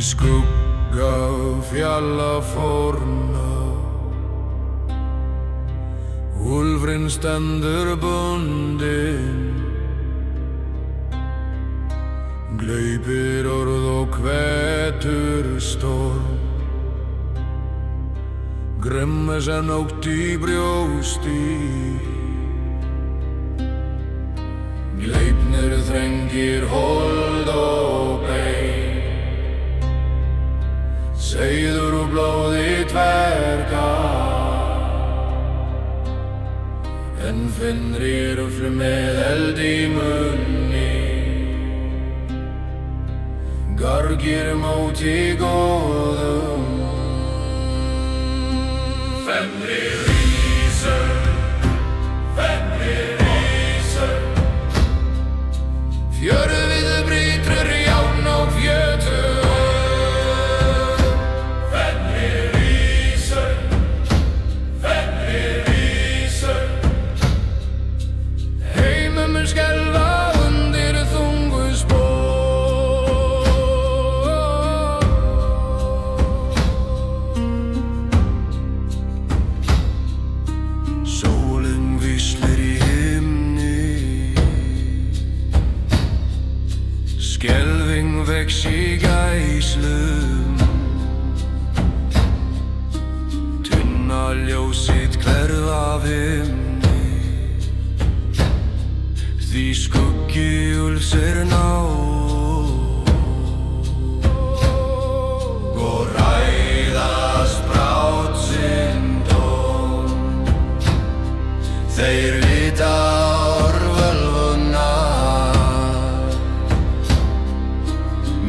skugga fjalla forna úlfurinn stendur bundinn, gleypir orð og hvetur storm, grimmur sem nótt í brjósti. Gleipnir þrengir hold og bein, seiður og blóði dverga, en Fenrir með eld í munni, gargir móti góðum. Fenrir rísur, Fenrir rísur, fjörðið brýtur járn og fjötur. Fenrir rísur, Fenrir rísur, heimur mun skelfa undir þungu spor. Sólin víslir í himni, skelfing vex í gæslum, tunna ljósið hverfa af himni, því skuggi úlfs nár. Og ræðast brát sinn dóm, þeir vita orðvölvunnar,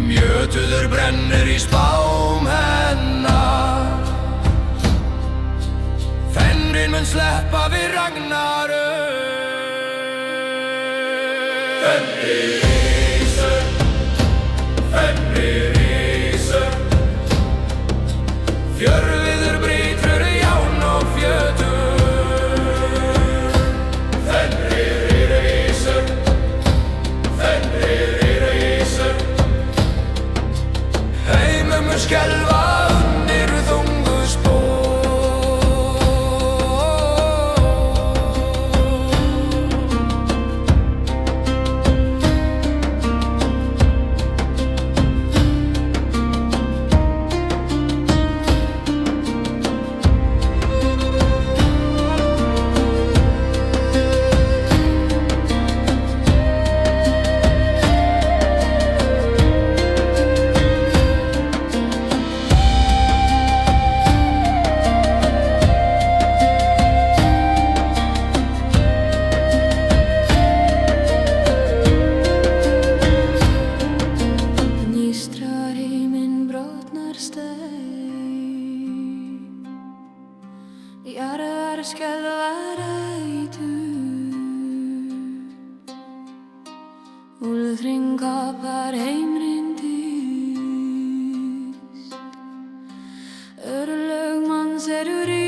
mjötuður brennir í spám hennar. Fenrir mun sleppa við Ragnarök. Fenrir rísur, Fenrir rísur, fjörðið brýtur járn og fjötur. Fenrir rísur, Fenrir rísur, heimur mun skelfa undir þungu spor. Nýstrar heiminn brotnar stein, jarðar skelfa rætur, úlfurinn kapar heimurinn dýst, örlög manns eru rís.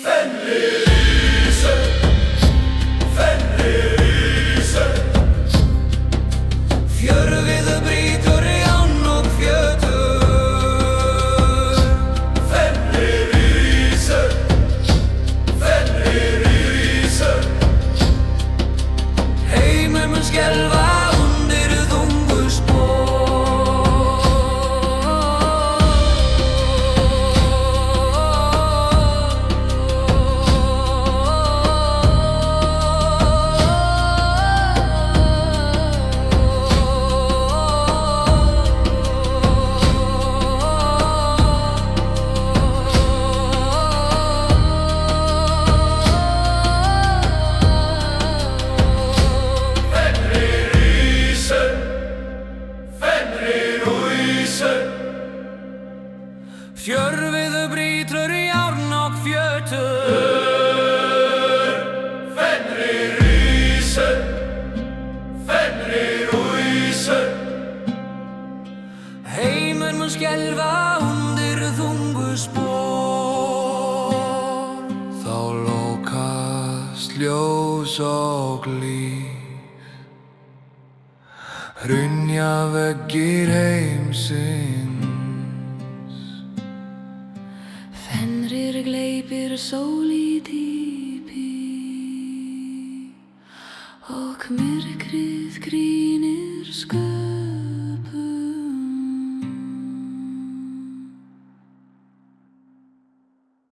Fenrir rísur, Fenrir rísur, fjörðið brýtur járn og fjötur. Fenrir rísur, Fenrir rísur, heimur mun skelfa undir þungu spor. Fjörðið brýtur járn og fjötur. Fenrir rísur, Fenrir rísur, heimur mun skelfa undir þungu spor. Þá lokast ljós og líf, hrynja veggir heimsins. Fenrir gleypir sól í tíð.